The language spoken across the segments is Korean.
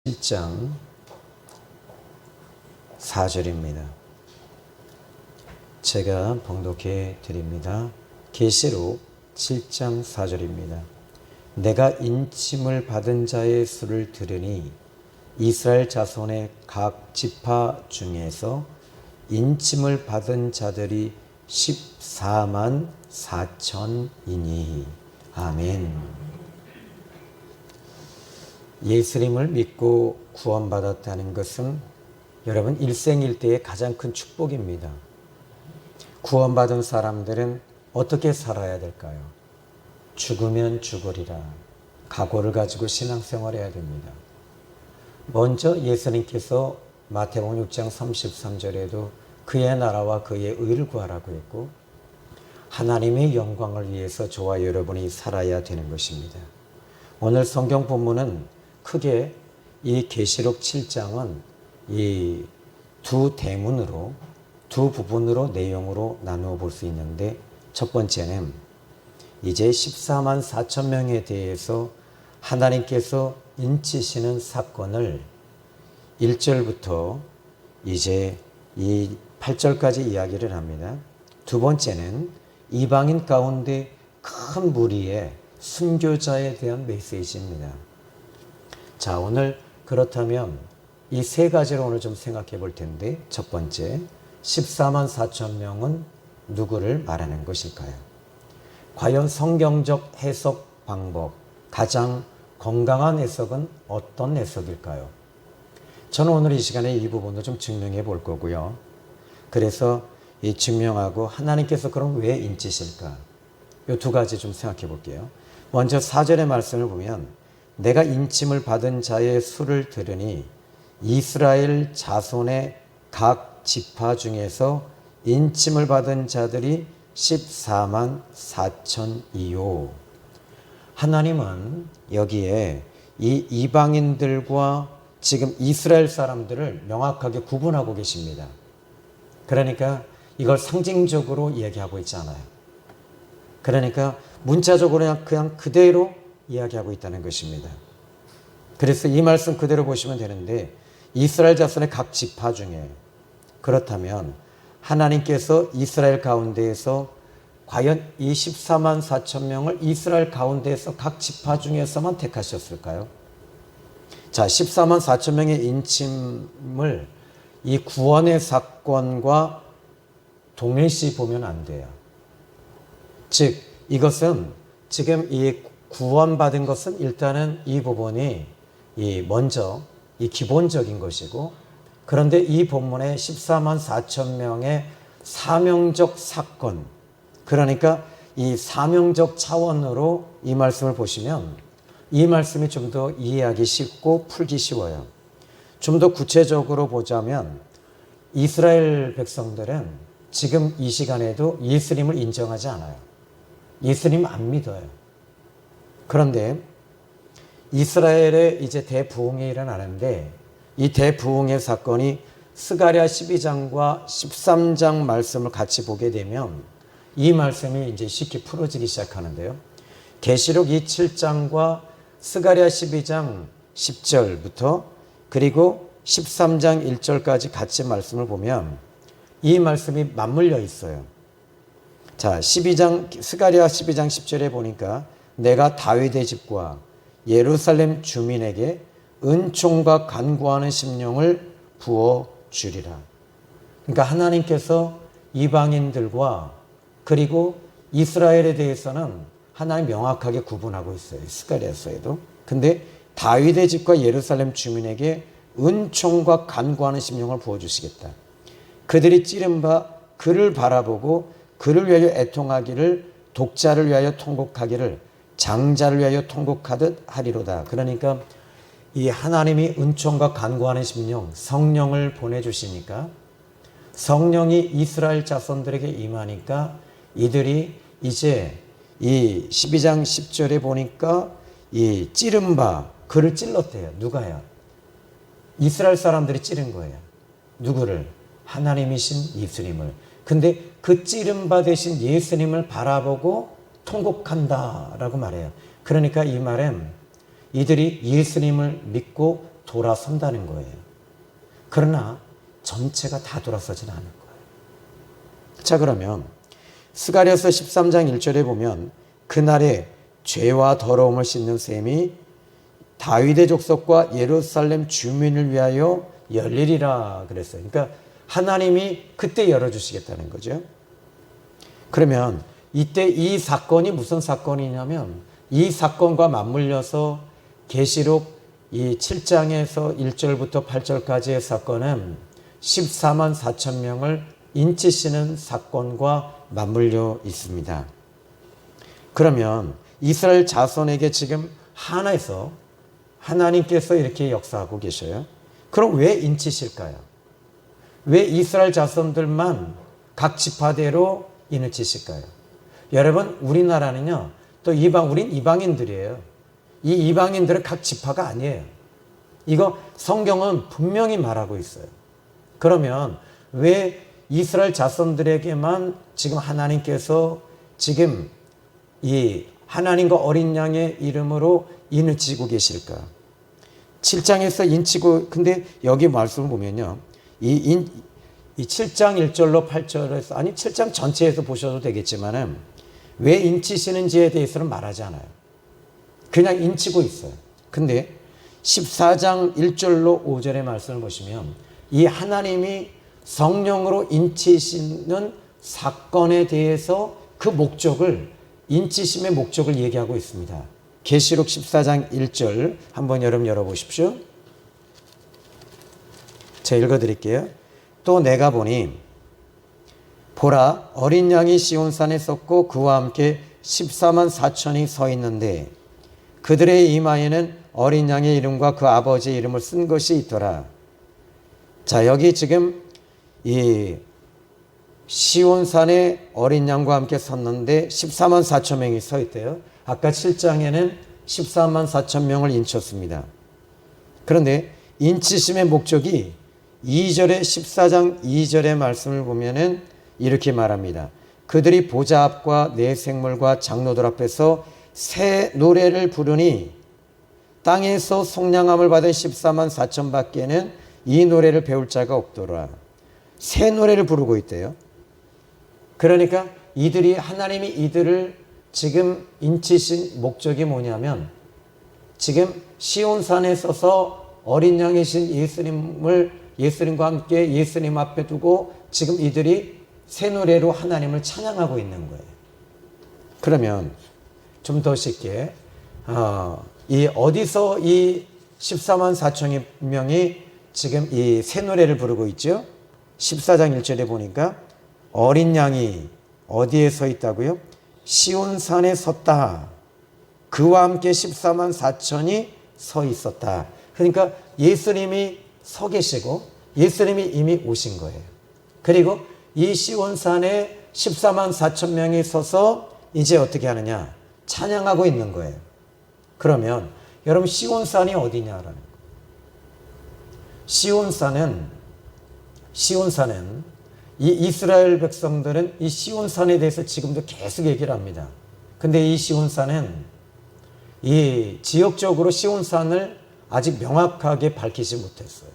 1장 4절입니다. 제가 봉독해 드립니다. 계시록 7장 4절입니다. 내가 인침을 받은 자의 수를 들으니 이스라엘 자손의 각 지파 중에서 인침을 받은 자들이 14만 4천이니. 아멘. 예수님을 믿고 구원받았다는 것은 여러분 일생일대의 가장 큰 축복입니다. 구원받은 사람들은 어떻게 살아야 될까요? 죽으면 죽으리라 각오를 가지고 신앙생활해야 됩니다. 먼저 예수님께서 마태복음 6장 33절에도 그의 나라와 그의 의를 구하라고 했고, 하나님의 영광을 위해서 저와 여러분이 살아야 되는 것입니다. 오늘 성경 본문은 크게 이 계시록 7장은 이 두 대문으로, 두 부분으로 내용으로 나누어 볼 수 있는데, 첫 번째는 이제 14만 4천 명에 대해서 하나님께서 인치시는 사건을 1절부터 이제 이 8절까지 이야기를 합니다. 두 번째는 이방인 가운데 큰 무리의 순교자에 대한 메시지입니다. 자, 오늘 그렇다면 이 세 가지를 오늘 좀 생각해 볼 텐데, 첫 번째, 14만 4천 명은 누구를 말하는 것일까요? 과연 성경적 해석 방법, 가장 건강한 해석은 어떤 해석일까요? 저는 오늘 이 시간에 이 부분도 좀 증명해 볼 거고요. 그래서 이 증명하고 하나님께서 그럼 왜 인치실까? 이 두 가지 좀 생각해 볼게요. 먼저 4절의 말씀을 보면 내가 인침을 받은 자의 수를 들으니 이스라엘 자손의 각 지파 중에서 인침을 받은 자들이 14만 4천이요. 하나님은 여기에 이 이방인들과 지금 이스라엘 사람들을 명확하게 구분하고 계십니다. 그러니까 이걸 상징적으로 이야기하고 있지 않아요. 그러니까 문자적으로 그냥 그대로 이야기하고 있다는 것입니다. 그래서 이 말씀 그대로 보시면 되는데, 이스라엘 자손의 각 지파 중에, 그렇다면 하나님께서 이스라엘 가운데에서 과연 이 14만 4천 명을 이스라엘 가운데에서 각 지파 중에서만 택하셨을까요? 자, 14만 4천 명의 인침을 이 구원의 사건과 동일시 보면 안 돼요. 즉, 이것은 지금 이 구원받은 것은 일단은 이 부분이 먼저 이 기본적인 것이고, 그런데 이 본문의 14만 4천 명의 사명적 사건, 그러니까 이 사명적 차원으로 이 말씀을 보시면 이 말씀이 좀 더 이해하기 쉽고 풀기 쉬워요. 좀 더 구체적으로 보자면 이스라엘 백성들은 지금 이 시간에도 예수님을 인정하지 않아요. 예수님 안 믿어요. 그런데 이스라엘의 이제 대부흥이 일어나는데, 이 대부흥의 사건이 스가랴 12장과 13장 말씀을 같이 보게 되면 이 말씀이 이제 쉽게 풀어지기 시작하는데요. 계시록 이 7장과 스가랴 12장 10절부터 그리고 13장 1절까지 같이 말씀을 보면 이 말씀이 맞물려 있어요. 자, 스가랴 12장 10절에 보니까 내가 다윗의 집과 예루살렘 주민에게 은총과 간구하는 심령을 부어주리라. 그러니까 하나님께서 이방인들과 그리고 이스라엘에 대해서는 하나님 명확하게 구분하고 있어요. 스가랴서에도. 근데 다윗의 집과 예루살렘 주민에게 은총과 간구하는 심령을 부어주시겠다. 그들이 찌른 바 그를 바라보고 그를 위하여 애통하기를, 독자를 위하여 통곡하기를 장자를 위하여 통곡하듯 하리로다. 그러니까 이 하나님이 은총과 간구하는 심령, 성령을 보내주시니까, 성령이 이스라엘 자손들에게 임하니까 이들이 이제 이 12장 10절에 보니까 이 찌른 바 그를 찔렀대요. 누가요? 이스라엘 사람들이 찌른 거예요. 누구를? 하나님이신 예수님을. 근데 그 찌른 바 되신 예수님을 바라보고 통곡한다라고 말해요. 그러니까 이 말은 이들이 예수님을 믿고 돌아선다는 거예요. 그러나 전체가 다 돌아서진 않을 거예요. 자, 그러면 스가랴서 13장 1절에 보면 그날에 죄와 더러움을 씻는 셈이 다윗의 족속과 예루살렘 주민을 위하여 열리리라 그랬어요. 그러니까 하나님이 그때 열어주시겠다는 거죠. 그러면 이때 이 사건이 무슨 사건이냐면 이 사건과 맞물려서 계시록 이 7장에서 1절부터 8절까지의 사건은 14만 4천 명을 인치시는 사건과 맞물려 있습니다. 그러면 이스라엘 자손에게 지금 하나에서 하나님께서 이렇게 역사하고 계셔요. 그럼 왜 인치실까요? 왜 이스라엘 자손들만 각 지파대로 인을 치실까요? 여러분, 우리나라는요, 또 우린 이방인들이에요. 이 이방인들은 각 지파가 아니에요. 이거 성경은 분명히 말하고 있어요. 그러면 왜 이스라엘 자손들에게만 지금 하나님께서 지금 이 하나님과 어린 양의 이름으로 인을 치고 계실까? 7장에서 인치고, 근데 여기 말씀을 보면요. 이 7장 1절로 8절에서, 아니 7장 전체에서 보셔도 되겠지만은 왜 인치시는지에 대해서는 말하지 않아요. 그냥 인치고 있어요. 근데 14장 1절로 5절의 말씀을 보시면 이 하나님이 성령으로 인치시는 사건에 대해서 그 목적을, 인치심의 목적을 얘기하고 있습니다. 계시록 14장 1절 한번 여러분 열어보십시오. 제가 읽어드릴게요. 또 내가 보니 보라, 어린 양이 시온산에 섰고 그와 함께 14만 4천이 서 있는데 그들의 이마에는 어린 양의 이름과 그 아버지의 이름을 쓴 것이 있더라. 자, 여기 지금 이 시온산에 어린 양과 함께 섰는데 14만 4천 명이 서 있대요. 아까 7장에는 14만 4천 명을 인쳤습니다. 그런데 인치심의 목적이 2절에 14장 2절의 말씀을 보면은 이렇게 말합니다. 그들이 보좌 앞과 내 생물과 장로들 앞에서 새 노래를 부르니 땅에서 속량함을 받은 14만 4천 밖에는 이 노래를 배울 자가 없더라. 새 노래를 부르고 있대요. 그러니까 하나님이 이들을 지금 인치신 목적이 뭐냐면 지금 시온산에 서서 어린 양이신 예수님과 함께 예수님 앞에 두고 지금 이들이 새 노래로 하나님을 찬양하고 있는 거예요. 그러면 좀 더 쉽게 어디서 이 14만 4천 명이 지금 이 새 노래를 부르고 있죠? 14장 1절에 보니까 어린 양이 어디에 서 있다고요? 시온산에 섰다. 그와 함께 14만 4천이 서 있었다. 그러니까 예수님이 서 계시고 예수님이 이미 오신 거예요. 그리고 이 시온산에 14만 4천 명이 서서 이제 어떻게 하느냐? 찬양하고 있는 거예요. 그러면 여러분 시온산이 어디냐라는 거예요. 시온산은 이 이스라엘 백성들은 이 시온산에 대해서 지금도 계속 얘기를 합니다. 근데 이 시온산은 이 지역적으로 시온산을 아직 명확하게 밝히지 못했어요.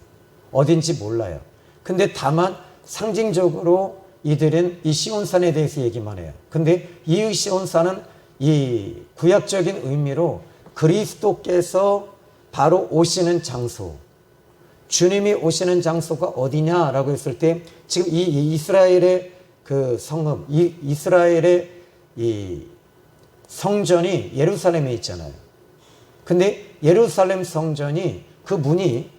어딘지 몰라요. 근데 다만 상징적으로 이들은 이 시온산에 대해서 얘기만 해요. 근데 이 시온산은 이 구약적인 의미로 그리스도께서 바로 오시는 장소, 주님이 오시는 장소가 어디냐라고 했을 때 지금 이 이스라엘의 그 성읍, 이스라엘의 이 성전이 예루살렘에 있잖아요. 근데 예루살렘 성전이 그 문이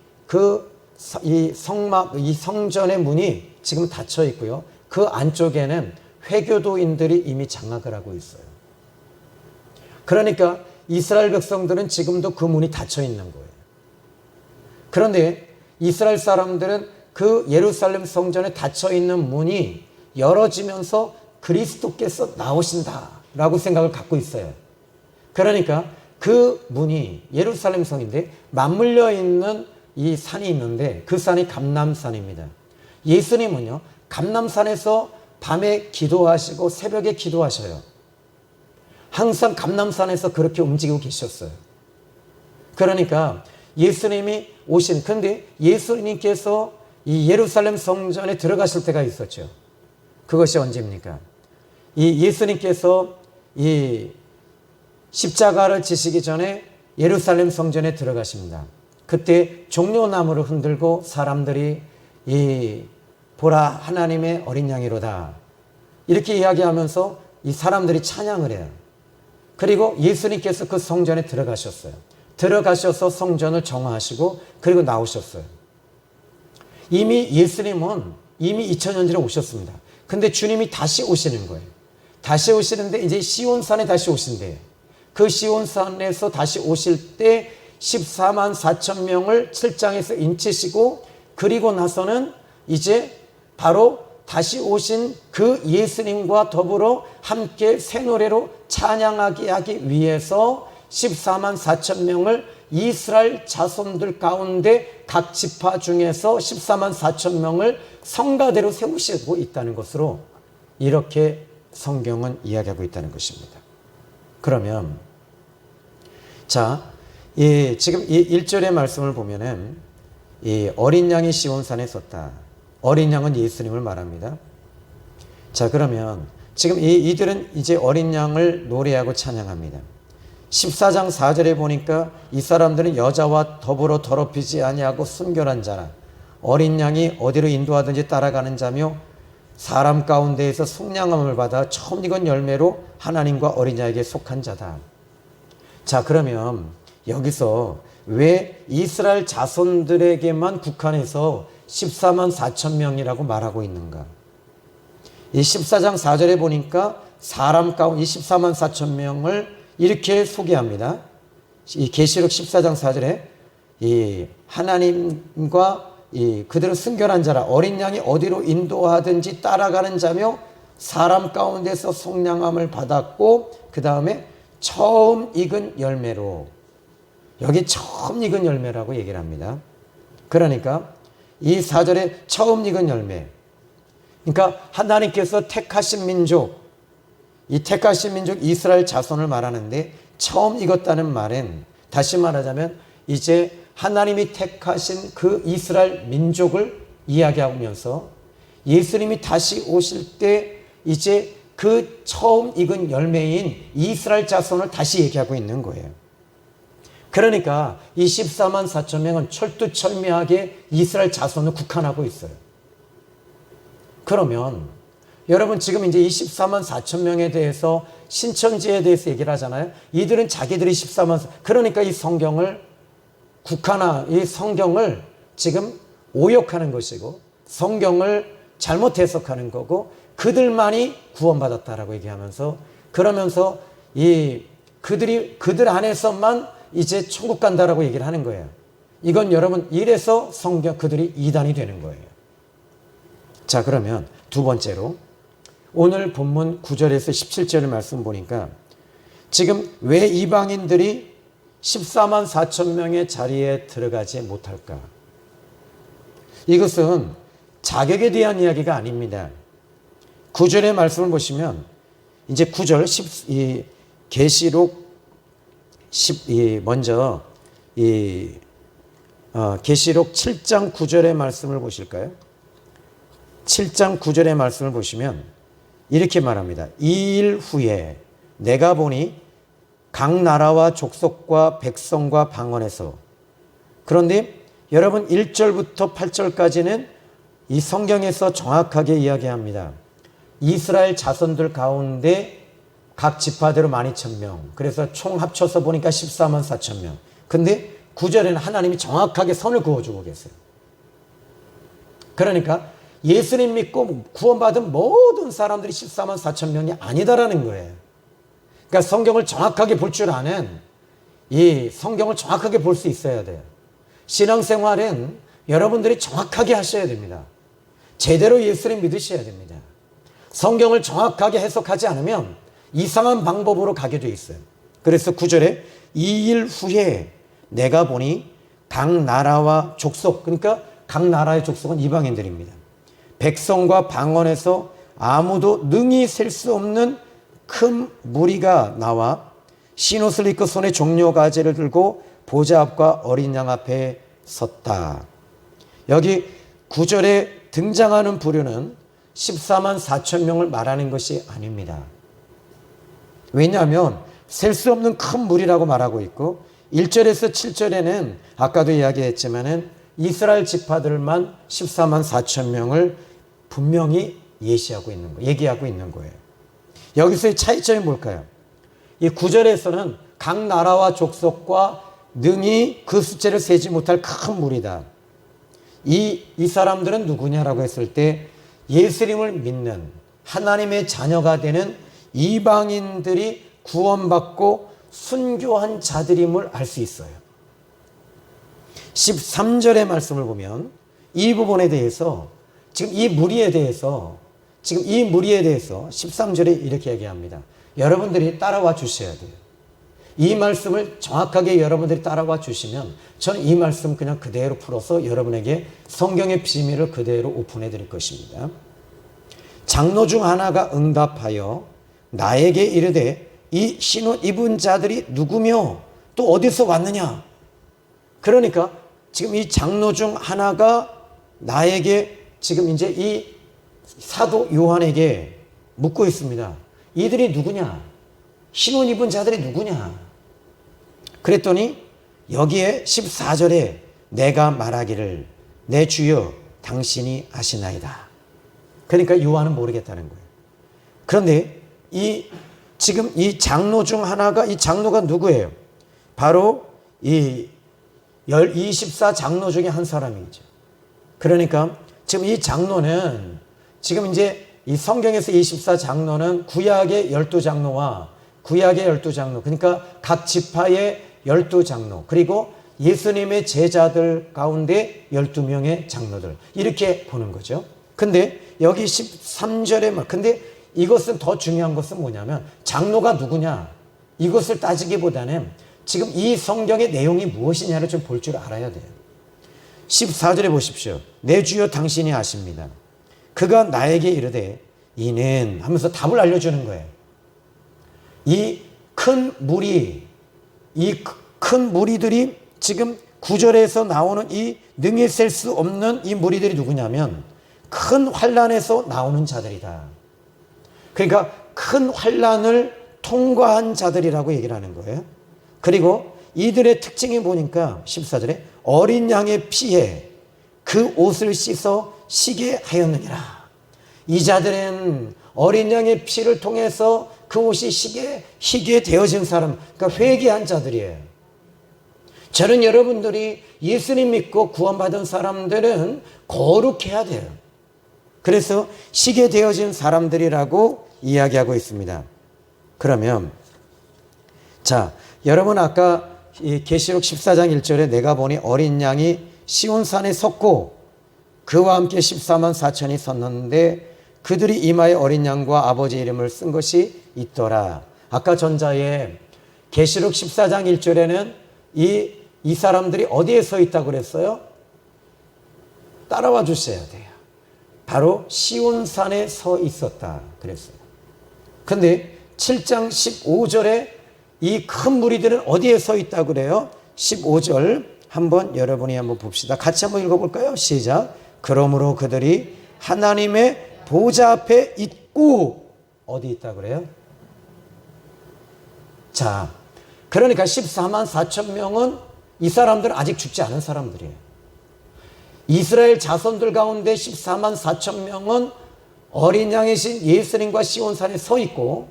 이 성전의 문이 지금 닫혀 있고요. 그 안쪽에는 회교도인들이 이미 장악을 하고 있어요. 그러니까 이스라엘 백성들은 지금도 그 문이 닫혀 있는 거예요. 그런데 이스라엘 사람들은 그 예루살렘 성전에 닫혀 있는 문이 열어지면서 그리스도께서 나오신다라고 생각을 갖고 있어요. 그러니까 그 문이 예루살렘 성인데 맞물려 있는 이 산이 있는데 그 산이 감람산입니다. 예수님은요, 감람산에서 밤에 기도하시고 새벽에 기도하셔요. 항상 감람산에서 그렇게 움직이고 계셨어요. 그러니까 예수님이 근데 예수님께서 이 예루살렘 성전에 들어가실 때가 있었죠. 그것이 언제입니까? 이 예수님께서 이 십자가를 지시기 전에 예루살렘 성전에 들어가십니다. 그때 종려나무를 흔들고 사람들이 보라 하나님의 어린 양이로다 이렇게 이야기하면서 이 사람들이 찬양을 해요. 그리고 예수님께서 그 성전에 들어가셨어요. 들어가셔서 성전을 정화하시고 그리고 나오셨어요. 이미 예수님은 이미 2000년 전에 오셨습니다. 근데 주님이 다시 오시는 거예요. 다시 오시는데 이제 시온산에 다시 오신대요. 그 시온산에서 다시 오실 때 14만 4천 명을 7장에서 인치시고 그리고 나서는 이제 바로 다시 오신 그 예수님과 더불어 함께 새 노래로 찬양하게 하기 위해서 14만 4천 명을 이스라엘 자손들 가운데 각 지파 중에서 14만 4천 명을 성가대로 세우시고 있다는 것으로 이렇게 성경은 이야기하고 있다는 것입니다. 그러면 지금 이 1절의 말씀을 보면은 이 어린 양이 시온산에 섰다. 어린 양은 예수님을 말합니다. 자, 그러면 지금 이들은 이제 어린 양을 노래하고 찬양합니다. 14장 4절에 보니까 이 사람들은 여자와 더불어 더럽히지 아니하고 순결한 자라 어린 양이 어디로 인도하든지 따라가는 자며 사람 가운데에서 속량함을 받아 처음 익은 열매로 하나님과 어린 양에게 속한 자다. 자, 그러면 여기서 왜 이스라엘 자손들에게만 국한해서 14만 4천 명이라고 말하고 있는가? 이 14장 4절에 보니까 사람 가운데 14만 4천 명을 이렇게 소개합니다. 이 계시록 14장 4절에 이 하나님과 그들은 순결한 자라 어린 양이 어디로 인도하든지 따라가는 자며 사람 가운데서 속량함을 받았고 그 다음에 처음 익은 열매로 여기 처음 익은 열매라고 얘기를 합니다. 그러니까 이 4절에 처음 익은 열매 그러니까 하나님께서 택하신 민족 이 택하신 민족 이스라엘 자손을 말하는데 처음 익었다는 말은 다시 말하자면 이제 하나님이 택하신 그 이스라엘 민족을 이야기하면서 예수님이 다시 오실 때 이제 그 처음 익은 열매인 이스라엘 자손을 다시 얘기하고 있는 거예요. 그러니까 이 14만 4천 명은 철두철미하게 이스라엘 자손을 국한하고 있어요. 그러면 여러분 지금 이제 이 14만 4천 명에 대해서 신천지에 대해서 얘기를 하잖아요. 이들은 자기들이 14만 그러니까 이 성경을 이 성경을 지금 오역하는 것이고 성경을 잘못 해석하는 거고 그들만이 구원받았다라고 얘기하면서 그러면서 그들 안에서만 이제 천국 간다라고 얘기를 하는 거예요. 이건 여러분 이래서 그들이 이단이 되는 거예요. 자, 그러면 두 번째로 오늘 본문 9절에서 17절의 말씀 보니까 지금 왜 이방인들이 14만 4천 명의 자리에 들어가지 못할까? 이것은 자격에 대한 이야기가 아닙니다. 9절의 말씀을 보시면 이제 9절 계시록 먼저 계시록 7장 9절의 말씀을 보실까요? 7장 9절의 말씀을 보시면 이렇게 말합니다. 이 일 후에 내가 보니 각 나라와 족속과 백성과 방언에서 그런데 여러분 1절부터 8절까지는 이 성경에서 정확하게 이야기합니다. 이스라엘 자손들 가운데 각 지파대로 12,000명 그래서 총 합쳐서 보니까 14만 4천 명 근데 9절에는 하나님이 정확하게 선을 그어주고 계세요. 그러니까 예수님 믿고 구원받은 모든 사람들이 14만 4천 명이 아니다라는 거예요. 그러니까 성경을 정확하게 볼 줄 아는 이 성경을 정확하게 볼 수 있어야 돼요. 신앙생활은 여러분들이 정확하게 하셔야 됩니다. 제대로 예수님 믿으셔야 됩니다. 성경을 정확하게 해석하지 않으면 이상한 방법으로 가게 돼 있어요. 그래서 9절에 이 일 후에 내가 보니 각 나라와 족속 그러니까 각 나라의 족속은 이방인들입니다. 백성과 방언에서 아무도 능히 셀 수 없는 큰 무리가 나와 흰옷을 입고 손에 종려가지를 들고 보좌 앞과 어린 양 앞에 섰다. 여기 9절에 등장하는 부류는 14만 4천 명을 말하는 것이 아닙니다. 왜냐하면 셀 수 없는 큰 무리라고 말하고 있고 1절에서 7절에는 아까도 이야기했지만은 이스라엘 지파들만 14만 4천 명을 분명히 얘기하고 있는 거예요. 여기서의 차이점이 뭘까요? 이 9절에서는 각 나라와 족속과 능히 그 숫자를 세지 못할 큰 무리다. 이 사람들은 누구냐라고 했을 때 예수님을 믿는 하나님의 자녀가 되는 이방인들이 구원받고 순교한 자들임을 알 수 있어요. 13절의 말씀을 보면 이 부분에 대해서 지금 이 무리에 대해서 13절에 이렇게 얘기합니다. 여러분들이 따라와 주셔야 돼요. 이 말씀을 정확하게 여러분들이 따라와 주시면 저는 이 말씀 그냥 그대로 풀어서 여러분에게 성경의 비밀을 그대로 오픈해 드릴 것입니다. 장로 중 하나가 응답하여 나에게 이르되 이 신옷 입은 자들이 누구며 또 어디서 왔느냐. 그러니까 지금 이 장로 중 하나가 나에게 지금 이제 이 사도 요한에게 묻고 있습니다. 이들이 누구냐? 신옷 입은 자들이 누구냐? 그랬더니 여기에 14절에 내가 말하기를 내 주여 당신이 아시나이다. 그러니까 요한은 모르겠다는 거예요. 그런데 지금 이 장로 중 하나가, 이 장로가 누구예요? 바로 이 24장로 중에 한 사람이죠. 그러니까 지금 이 장로는 지금 이제 이 성경에서 24장로는 구약의 12장로와 구약의 12장로, 그러니까 각 지파의 12장로, 그리고 예수님의 제자들 가운데 12명의 장로들, 이렇게 보는 거죠. 근데 여기 13절에 근데 이것은 더 중요한 것은 뭐냐면 장로가 누구냐 이것을 따지기보다는 지금 이 성경의 내용이 무엇이냐를 좀 볼 줄 알아야 돼요. 14절에 보십시오. 내 주여 당신이 아십니다. 그가 나에게 이르되 이는 하면서 답을 알려주는 거예요. 이 큰 무리들이 지금 9절에서 나오는 이 능히 셀 수 없는 이 무리들이 누구냐면 큰 환난에서 나오는 자들이다. 그러니까 큰 환난을 통과한 자들이라고 얘기를 하는 거예요. 그리고 이들의 특징이 보니까 14절에 어린 양의 피에 그 옷을 씻어 시게 하였느니라. 이 자들은 어린 양의 피를 통해서 그 옷이 희게 되어진 사람, 그러니까 회개한 자들이에요. 저는 여러분들이 예수님 믿고 구원받은 사람들은 거룩해야 돼요. 그래서 시게 되어진 사람들이라고 이야기하고 있습니다. 그러면 자, 여러분 아까 계시록 14장 1절에 내가 보니 어린 양이 시온산에 섰고 그와 함께 14만 4천이 섰는데 그들이 이마에 어린 양과 아버지 이름을 쓴 것이 있더라. 아까 전자에 계시록 14장 1절에는 이 사람들이 어디에 서 있다고 그랬어요? 따라와 주셔야 돼요. 바로 시온산에 서 있었다 그랬어요. 근데 7장 15절에 이 큰 무리들은 어디에 서 있다고 그래요? 15절 여러분이 한번 봅시다. 같이 한번 읽어볼까요? 시작. 그러므로 그들이 하나님의 보좌 앞에 있고 어디 있다고 그래요? 자, 그러니까 14만 4천 명은 이 사람들은 아직 죽지 않은 사람들이에요. 이스라엘 자손들 가운데 14만 4천 명은 어린 양이신 예수님과 시온산에 서 있고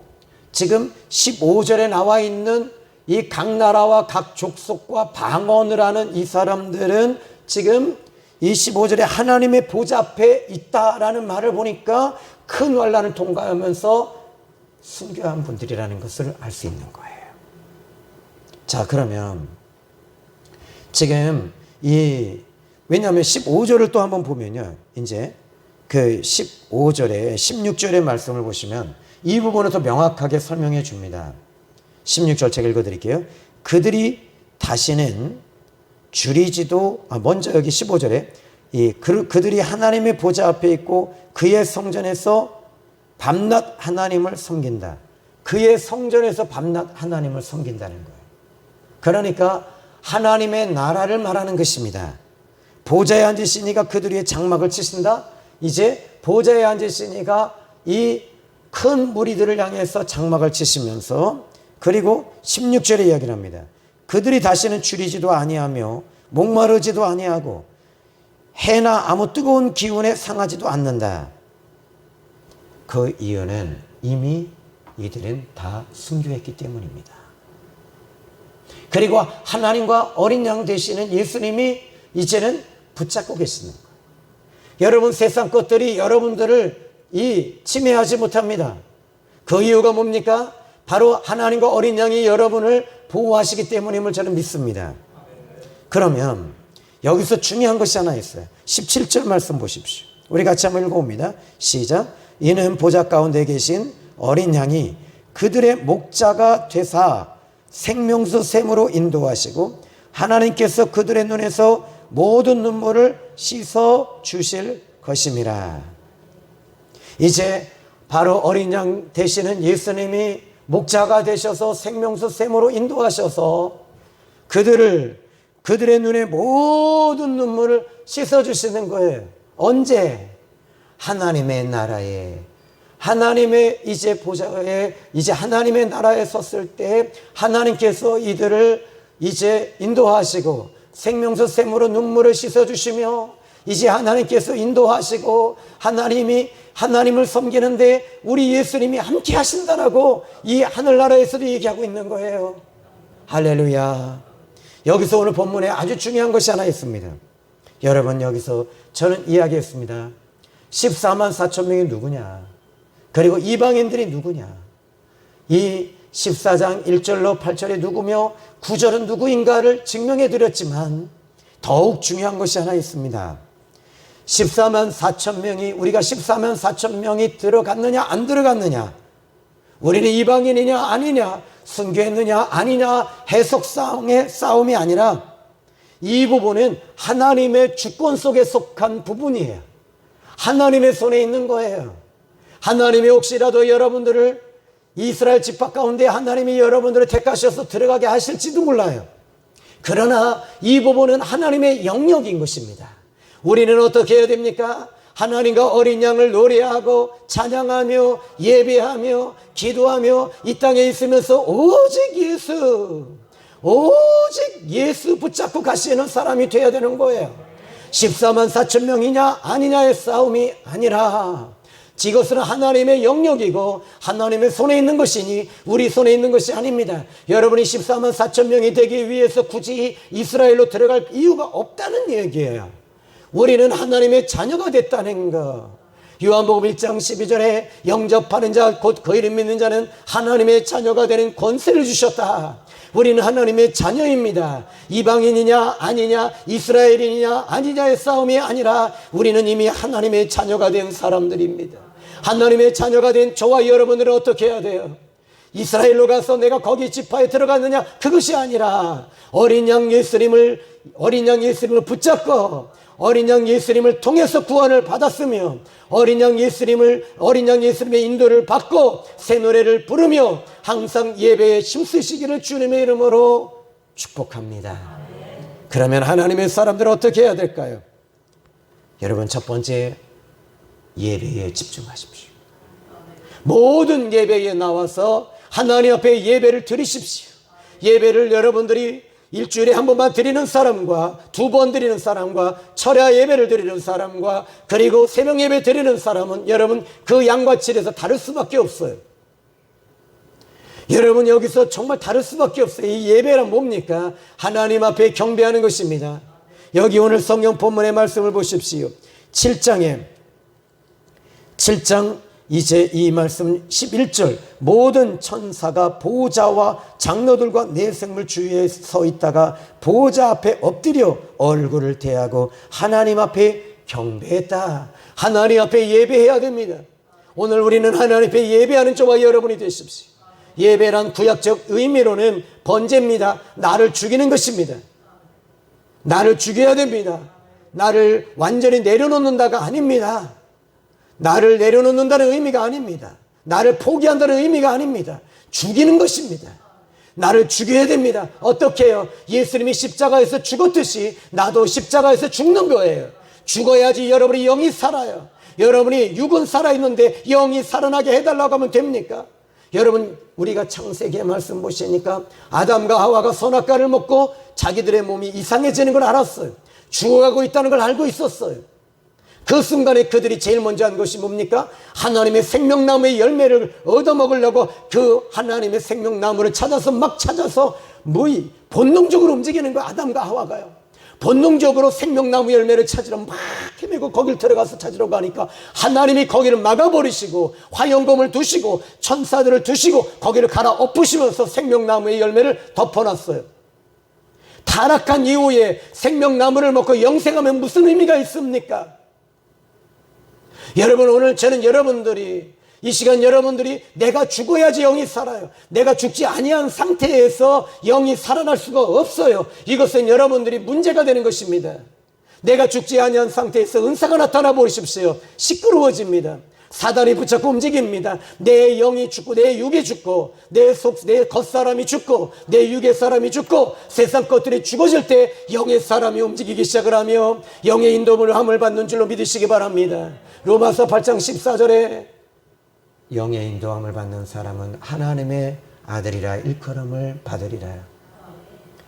지금 15절에 나와 있는 이 각 나라와 각 족속과 방언을 하는 이 사람들은 지금 이 15절에 하나님의 보좌 앞에 있다라는 말을 보니까 큰 환난을 통과하면서 순교한 분들이라는 것을 알 수 있는 거예요. 자, 그러면 지금 왜냐하면 15절을 또 한번 보면요. 이제 그 15절에 16절의 말씀을 보시면 이 부분을 더 명확하게 설명해 줍니다. 16절 제가 읽어드릴게요. 그들이 다시는 먼저 여기 15절에 그들이 하나님의 보좌 앞에 있고 그의 성전에서 밤낮 하나님을 섬긴다. 그의 성전에서 밤낮 하나님을 섬긴다는 거예요. 그러니까 하나님의 나라를 말하는 것입니다. 보좌에 앉으시니가 그들 위에 장막을 치신다. 이제 보좌에 앉으시니가 이 큰 무리들을 향해서 장막을 치시면서, 그리고 16절에 이야기를 합니다. 그들이 다시는 줄이지도 아니하며 목마르지도 아니하고 해나 아무 뜨거운 기운에 상하지도 않는다. 그 이유는 이미 이들은 다 순교했기 때문입니다. 그리고 하나님과 어린 양 되시는 예수님이 이제는 붙잡고 계시는 거예요. 여러분, 세상 것들이 여러분들을 침해하지 못합니다. 그 이유가 뭡니까? 바로 하나님과 어린 양이 여러분을 보호하시기 때문임을 저는 믿습니다. 그러면 여기서 중요한 것이 하나 있어요. 17절 말씀 보십시오. 우리 같이 한번 읽어봅니다. 시작. 이는 보좌 가운데 계신 어린 양이 그들의 목자가 되사 생명수 샘으로 인도하시고 하나님께서 그들의 눈에서 모든 눈물을 씻어 주실 것임이라. 이제 바로 어린 양 되시는 예수님이 목자가 되셔서 생명수 샘으로 인도하셔서 그들의 눈에 모든 눈물을 씻어주시는 거예요. 언제? 하나님의 나라에, 하나님의 이제 보좌에, 이제 하나님의 나라에 섰을 때 하나님께서 이들을 이제 인도하시고 생명수 샘으로 눈물을 씻어주시며, 이제 하나님께서 인도하시고 하나님을 섬기는데 우리 예수님이 함께 하신다라고 이 하늘나라에서도 얘기하고 있는 거예요. 할렐루야. 여기서 오늘 본문에 아주 중요한 것이 하나 있습니다. 여러분, 여기서 저는 이야기했습니다. 14만 4천 명이 누구냐, 그리고 이방인들이 누구냐, 이 14장 1절로 8절에 누구며 9절은 누구인가를 증명해 드렸지만 더욱 중요한 것이 하나 있습니다. 14만 4천 명이, 우리가 14만 4천 명이 들어갔느냐 안 들어갔느냐, 우리는 이방인이냐 아니냐, 순교했느냐 아니냐 해석상의 싸움이 아니라 이 부분은 하나님의 주권 속에 속한 부분이에요. 하나님의 손에 있는 거예요. 하나님이 혹시라도 여러분들을 이스라엘 지파 가운데 하나님이 여러분들을 택하셔서 들어가게 하실지도 몰라요. 그러나 이 부분은 하나님의 영역인 것입니다. 우리는 어떻게 해야 됩니까? 하나님과 어린 양을 노래하고 찬양하며 예배하며 기도하며 이 땅에 있으면서 오직 예수 붙잡고 가시는 사람이 되어야 되는 거예요. 14만 4천 명이냐 아니냐의 싸움이 아니라 이것은 하나님의 영역이고 하나님의 손에 있는 것이니 우리 손에 있는 것이 아닙니다. 여러분이 14만 4천 명이 되기 위해서 굳이 이스라엘로 들어갈 이유가 없다는 얘기예요. 우리는 하나님의 자녀가 됐다는 것. 요한복음 1장 12절에 영접하는 자 곧 그 이름 믿는 자는 하나님의 자녀가 되는 권세를 주셨다. 우리는 하나님의 자녀입니다. 이방인이냐 아니냐, 이스라엘인이냐 아니냐의 싸움이 아니라 우리는 이미 하나님의 자녀가 된 사람들입니다. 하나님의 자녀가 된 저와 여러분들은 어떻게 해야 돼요? 이스라엘로 가서 내가 거기 지파에 들어갔느냐, 그것이 아니라 어린 양 예수님을 붙잡고 어린 양 예수님을 통해서 구원을 받았으며 어린 양 예수님의 인도를 받고 새 노래를 부르며 항상 예배에 힘쓰시기를 주님의 이름으로 축복합니다. 그러면 하나님의 사람들은 어떻게 해야 될까요? 여러분, 첫 번째, 예배에 집중하십시오. 모든 예배에 나와서 하나님 앞에 예배를 드리십시오. 예배를 여러분들이 일주일에 한 번만 드리는 사람과 두 번 드리는 사람과 철야 예배를 드리는 사람과 그리고 새벽 예배 드리는 사람은 여러분 그 양과 질에서 다를 수밖에 없어요. 여러분, 여기서 정말 다를 수밖에 없어요. 이 예배란 뭡니까? 하나님 앞에 경배하는 것입니다. 여기 오늘 성경 본문의 말씀을 보십시오. 7장 이제 이 말씀 11절, 모든 천사가 보좌와 장로들과 내 생물 주위에 서 있다가 보좌 앞에 엎드려 얼굴을 대하고 하나님 앞에 경배했다. 하나님 앞에 예배해야 됩니다. 오늘 우리는 하나님 앞에 예배하는 저와 여러분이 되십시오. 예배란 구약적 의미로는 번제입니다. 나를 죽이는 것입니다. 나를 죽여야 됩니다. 나를 완전히 내려놓는다가 아닙니다. 나를 내려놓는다는 의미가 아닙니다. 나를 포기한다는 의미가 아닙니다. 죽이는 것입니다. 나를 죽여야 됩니다. 어떻게 해요? 예수님이 십자가에서 죽었듯이 나도 십자가에서 죽는 거예요. 죽어야지 여러분이 영이 살아요. 여러분이 육은 살아있는데 영이 살아나게 해달라고 하면 됩니까? 여러분, 우리가 창세기의 말씀 보시니까 아담과 하와가 선악과를 먹고 자기들의 몸이 이상해지는 걸 알았어요. 죽어가고 있다는 걸 알고 있었어요. 그 순간에 그들이 제일 먼저 한 것이 뭡니까? 하나님의 생명나무의 열매를 얻어먹으려고 그 하나님의 생명나무를 찾아서 막 찾아서 본능적으로 움직이는 거예요. 아담과 하와가요. 본능적으로 생명나무 열매를 찾으러 막 헤매고 거길 들어가서 찾으러 가니까 하나님이 거기를 막아버리시고 화영검을 두시고 천사들을 두시고 거기를 갈아엎으시면서 생명나무의 열매를 덮어놨어요. 타락한 이후에 생명나무를 먹고 영생하면 무슨 의미가 있습니까? 여러분, 오늘 저는 여러분들이 이 시간 여러분들이 내가 죽어야지 영이 살아요. 내가 죽지 아니한 상태에서 영이 살아날 수가 없어요. 이것은 여러분들이 문제가 되는 것입니다. 내가 죽지 아니한 상태에서 은사가 나타나 보십시오. 시끄러워집니다. 사단이 붙잡고 움직입니다. 내 영이 죽고 내 육이 죽고 내 겉사람이 죽고 내 육의 사람이 죽고 세상 것들이 죽어질 때 영의 사람이 움직이기 시작을 하며 영의 인도함을 받는 줄로 믿으시기 바랍니다. 로마서 8장 14절에 영의 인도함을 받는 사람은 하나님의 아들이라 일컬음을 받으리라.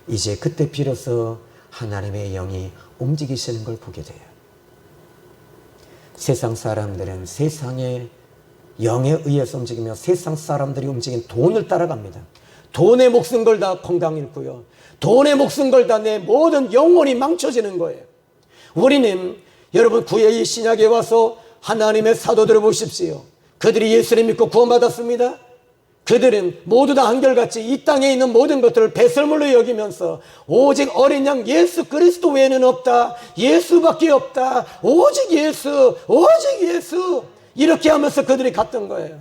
이제 그때 비로소 하나님의 영이 움직이시는 걸 보게 돼요. 세상 사람들은 세상의 영에 의해서 움직이며 세상 사람들이 움직인 돈을 따라갑니다. 돈에 목숨 걸다 건강 잃고요. 돈에 목숨 걸다 내 모든 영혼이 망쳐지는 거예요. 우리는 여러분 구약의 신약에 와서 하나님의 사도들을 보십시오. 그들이 예수를 믿고 구원받았습니다. 그들은 모두 다 한결같이 이 땅에 있는 모든 것들을 배설물로 여기면서 오직 어린 양 예수 그리스도 외에는 없다. 예수밖에 없다. 오직 예수, 오직 예수. 이렇게 하면서 그들이 갔던 거예요.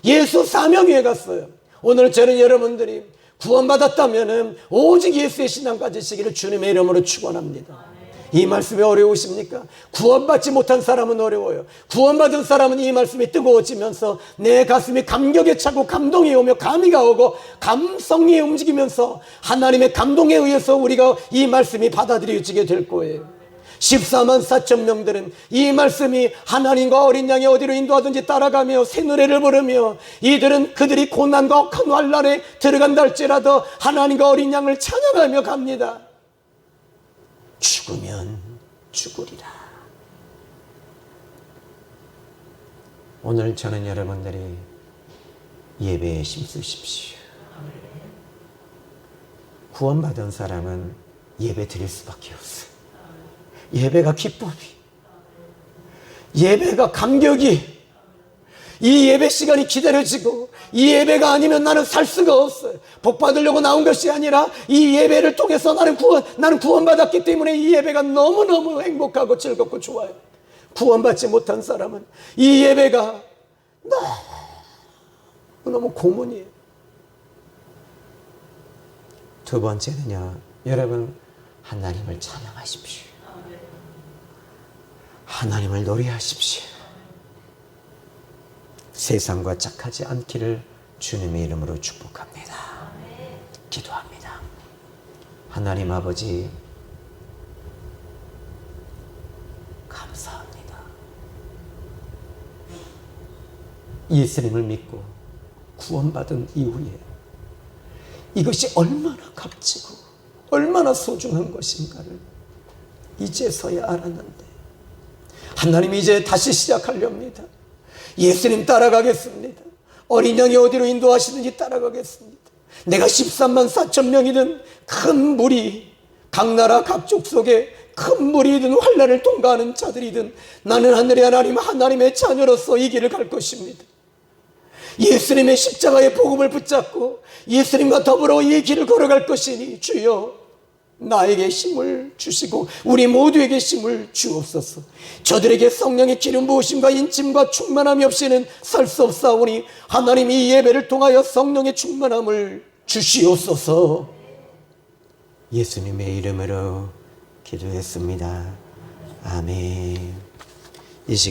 예수 사명 위에 갔어요. 오늘 저는 여러분들이 구원받았다면 오직 예수의 신앙 가지시기를 주님의 이름으로 축원합니다. 이 말씀이 어려우십니까? 구원받지 못한 사람은 어려워요. 구원받은 사람은 이 말씀이 뜨거워지면서 내 가슴이 감격에 차고 감동이 오며 감이가 오고 감성이 움직이면서 하나님의 감동에 의해서 우리가 이 말씀이 받아들여지게 될 거예요. 14만 4천 명들은 이 말씀이 하나님과 어린 양이 어디로 인도하든지 따라가며 새 노래를 부르며 이들은 그들이 고난과 억한 환난에 들어간다 할지라도 하나님과 어린 양을 찬양하며 갑니다. 죽으면 죽으리라. 오늘 저는 여러분들이 예배에 힘쓰십시오. 구원받은 사람은 예배 드릴 수밖에 없어요. 예배가 기쁨이, 예배가 감격이, 이 예배 시간이 기다려지고 이 예배가 아니면 나는 살 수가 없어요. 복 받으려고 나온 것이 아니라 이 예배를 통해서 나는 구원받았기 때문에 이 예배가 너무너무 행복하고 즐겁고 좋아요. 구원받지 못한 사람은 이 예배가 너무 고문이에요. 두 번째는요, 여러분 하나님을 찬양하십시오. 하나님을 노래하십시오. 세상과 짝하지 않기를 주님의 이름으로 축복합니다. 기도합니다. 하나님 아버지, 감사합니다. 예수님을 믿고 구원받은 이후에 이것이 얼마나 값지고 얼마나 소중한 것인가를 이제서야 알았는데 하나님이 이제 다시 시작하렵니다. 예수님 따라가겠습니다. 어린 양이 어디로 인도하시든지 따라가겠습니다. 내가 13만 4천 명이든 큰 물이 각 나라 각족 속에 큰 물이든 환난을 통과하는 자들이든 나는 하늘의 하나님 하나님의 자녀로서 이 길을 갈 것입니다. 예수님의 십자가의 복음을 붙잡고 예수님과 더불어 이 길을 걸어갈 것이니 주여 나에게 힘을 주시고 우리 모두에게 힘을 주옵소서. 저들에게 성령의 기름 부으심과 인침과 충만함이 없이는 살 수 없사오니 하나님 이 예배를 통하여 성령의 충만함을 주시옵소서. 예수님의 이름으로 기도했습니다. 아멘. 이 시간